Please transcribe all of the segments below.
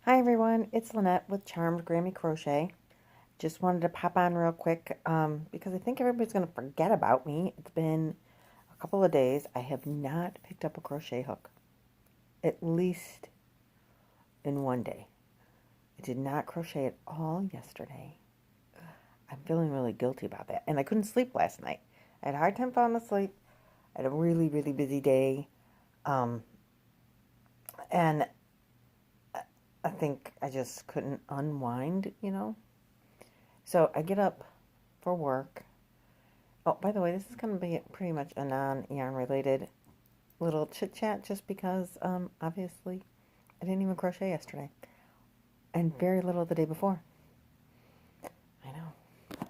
Hi everyone, it's Lynette with Charmed Grammy Crochet. Just wanted to pop on real quick because I think everybody's going to forget about me. It's been a couple of days. I have not picked up a crochet hook, at least in one day. I did not crochet at all yesterday. I'm feeling really guilty about that. And I couldn't sleep last night. I had a hard time falling asleep. I had a really, really busy day. And I think I just couldn't unwind. So I get up for work. Oh, by the way, this is going to be pretty much a non-yarn related little chit chat just because obviously I didn't even crochet yesterday and very little the day before. I know.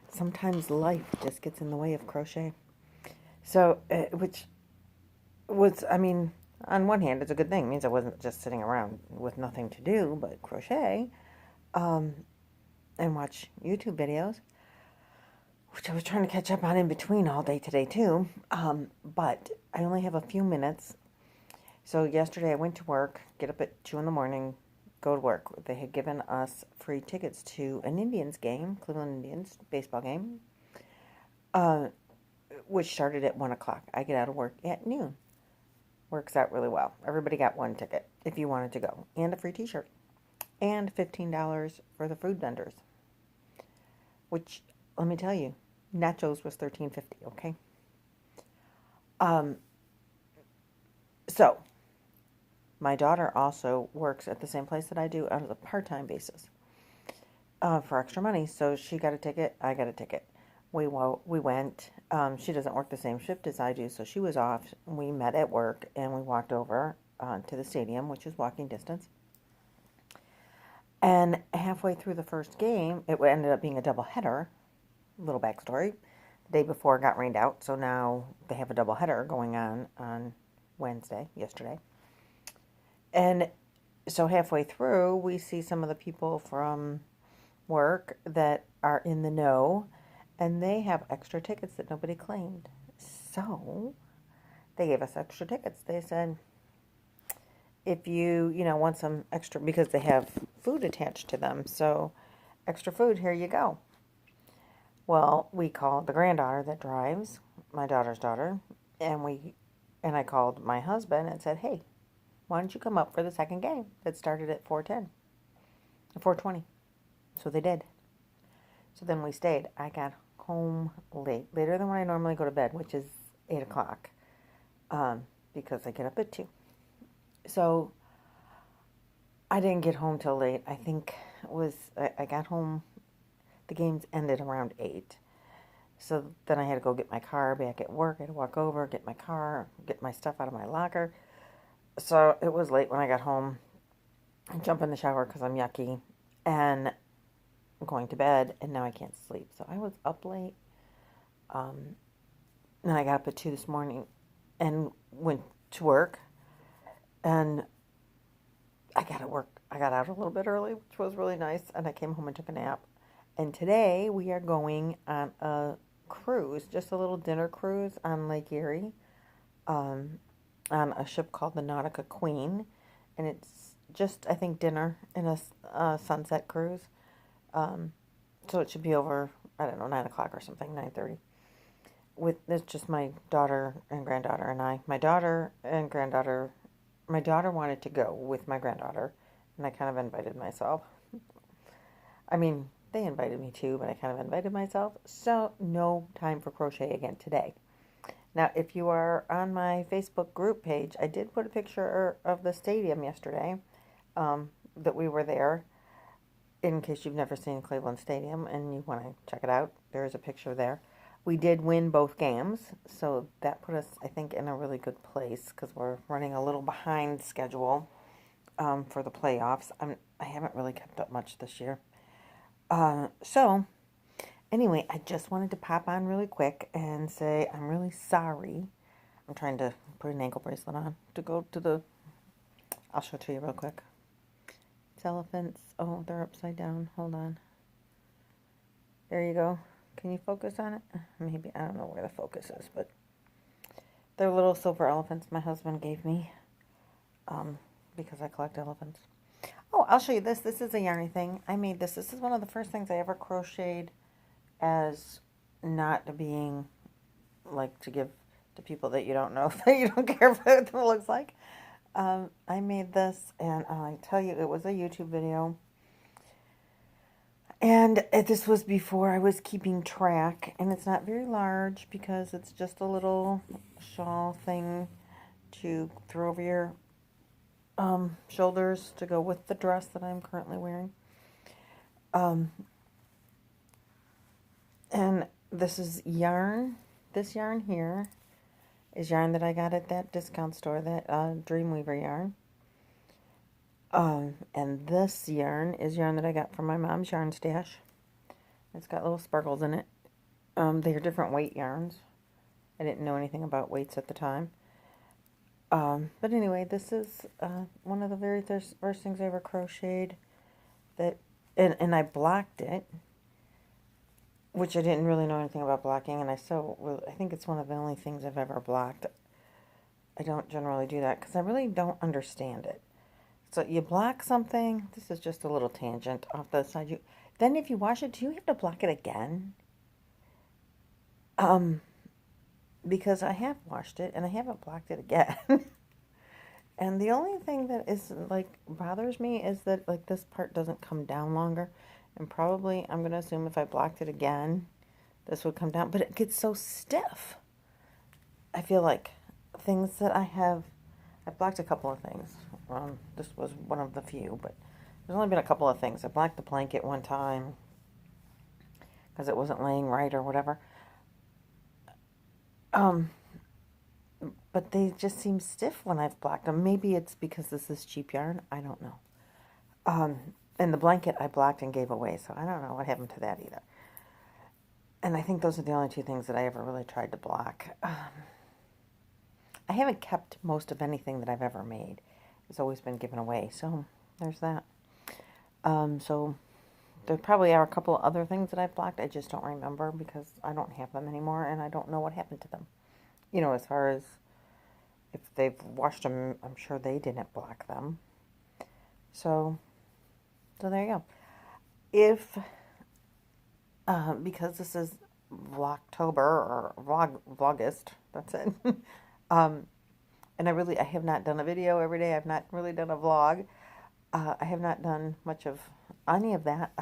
Sometimes life just gets in the way of crochet. So, which was, on one hand, it's a good thing. It means I wasn't just sitting around with nothing to do but crochet and watch YouTube videos, which I was trying to catch up on in between all day today too. But I only have a few minutes. So yesterday I went to work, get up at 2 in the morning, go to work. They had given us free tickets to an Indians game, Cleveland Indians baseball game, which started at 1 o'clock. I get out of work at noon. Works out really well. Everybody got one ticket if you wanted to go, and a free t-shirt, and $15 for the food vendors, which, let me tell you, nachos was $13.50, okay? So, my daughter also works at the same place that I do on a part-time basis for extra money. So she got a ticket, I got a ticket. We went. She doesn't work the same shift as I do, so she was off. We met at work, and we walked over to the stadium, which is walking distance. And halfway through the first game, it ended up being a doubleheader. Little backstory. The day before it got rained out, so now they have a doubleheader going on Wednesday, yesterday. And so halfway through, we see some of the people from work that are in the know, and they have extra tickets that nobody claimed. So they gave us extra tickets. They said, if you want some extra, because they have food attached to them, so extra food, here you go. Well, we called the granddaughter that drives, my daughter's daughter, and I called my husband and said, hey, why don't you come up for the second game that started at 4:20. So they did. So then we stayed. I got home late, later than when I normally go to bed, which is 8 o'clock, because I get up at 2. So I didn't get home till late. I think I got home, the games ended around 8. So then I had to go get my car back at work. I had to walk over, get my car, get my stuff out of my locker. So it was late when I got home. I jump in the shower because I'm yucky, and I'm going to bed, and now I can't sleep. So I was up late. Then I got up at 2 this morning and went to work, and I got out a little bit early, which was really nice, and I came home and took a nap. And today we are going on a cruise, just a little dinner cruise on Lake Erie, on a ship called the Nautica Queen, and it's just, I think, dinner in a sunset cruise. So it should be over, I don't know, 9 o'clock or something, 9:30. It's just my daughter and granddaughter and I. My daughter wanted to go with my granddaughter, and I kind of invited myself. I mean, they invited me too, but I kind of invited myself. So no time for crochet again today. Now, if you are on my Facebook group page, I did put a picture of the stadium yesterday, that we were there, in case you've never seen Cleveland Stadium and you want to check it out. There's a picture there. We did win both games, so that put us, I think, in a really good place because we're running a little behind schedule for the playoffs. I haven't really kept up much this year. So, anyway, I just wanted to pop on really quick and say I'm really sorry. I'm trying to put an ankle bracelet on to go to I'll show it to you real quick. It's elephants. Oh, they're upside down. Hold on. There you go. Can you focus on it? Maybe. I don't know where the focus is, but they're little silver elephants my husband gave me because I collect elephants. Oh, I'll show you this. This is a yarny thing. I made this. This is one of the first things I ever crocheted as not being like to give to people that you don't know, that you don't care what it looks like. I made this, and I tell you, it was a YouTube video. And this was before I was keeping track, and it's not very large because it's just a little shawl thing to throw over your shoulders to go with the dress that I'm currently wearing. And this is yarn. This yarn here is yarn that I got at that discount store, that Dreamweaver yarn. And this yarn is yarn that I got from my mom's yarn stash. It's got little sparkles in it. They are different weight yarns. I didn't know anything about weights at the time. But anyway, this is one of the very first things I ever crocheted. And I blocked it, which I didn't really know anything about blocking, and I think it's one of the only things I've ever blocked. I don't generally do that because I really don't understand it. So you block something. This is just a little tangent off the side. Then if you wash it, do you have to block it again? Because I have washed it and I haven't blocked it again. And the only thing that is like bothers me is that like this part doesn't come down longer. And probably I'm going to assume if I blocked it again, this would come down. But it gets so stiff. I feel like things that I've blocked a couple of things. This was one of the few, but there's only been a couple of things. I blocked the blanket one time because it wasn't laying right or whatever. But they just seem stiff when I've blocked them. Maybe it's because this is cheap yarn. I don't know. And the blanket I blocked and gave away, so I don't know what happened to that either. And I think those are the only two things that I ever really tried to block. I haven't kept most of anything that I've ever made. It's always been given away, so there's that. So there probably are a couple of other things that I've blocked. I just don't remember because I don't have them anymore, and I don't know what happened to them. You know, as far as if they've washed them, I'm sure they didn't block them. So there you go. If, because this is Vlogtober or Vlogust, that's it. And I have not done a video every day. I've not really done a vlog. I have not done much of any of that.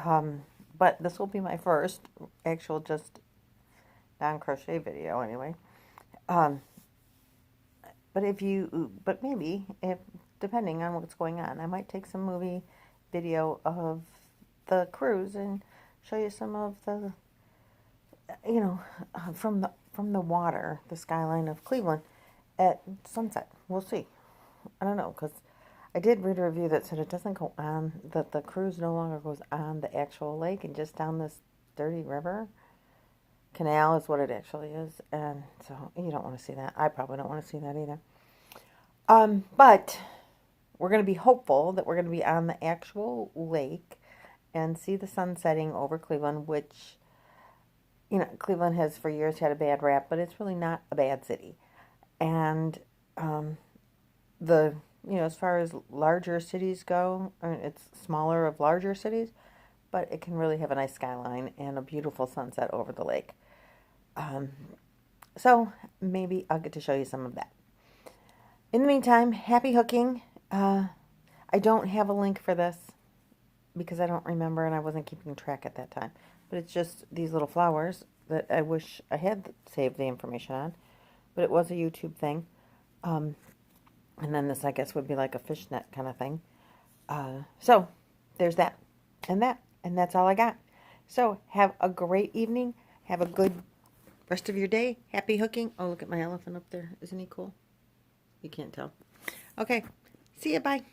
But this will be my first actual just non-crochet video anyway. But maybe, depending on what's going on, I might take some movie video of the cruise and show you some of the, from the water, the skyline of Cleveland at sunset. We'll see. I don't know, because I did read a review that said it doesn't go on, that the cruise no longer goes on the actual lake and just down this dirty river. Canal is what it actually is, and so you don't want to see that. I probably don't want to see that either. But we're going to be hopeful that we're going to be on the actual lake and see the sun setting over Cleveland, which, Cleveland has for years had a bad rap, but it's really not a bad city. And as far as larger cities go, it's smaller of larger cities, but it can really have a nice skyline and a beautiful sunset over the lake. So maybe I'll get to show you some of that. In the meantime, happy hooking. I don't have a link for this because I don't remember and I wasn't keeping track at that time. But it's just these little flowers that I wish I had saved the information on. But it was a YouTube thing. And then this, I guess, would be like a fishnet kind of thing. So there's that. And that's all I got. So have a great evening. Have a good rest of your day. Happy hooking. Oh, look at my elephant up there. Isn't he cool? You can't tell. Okay. See ya. Bye.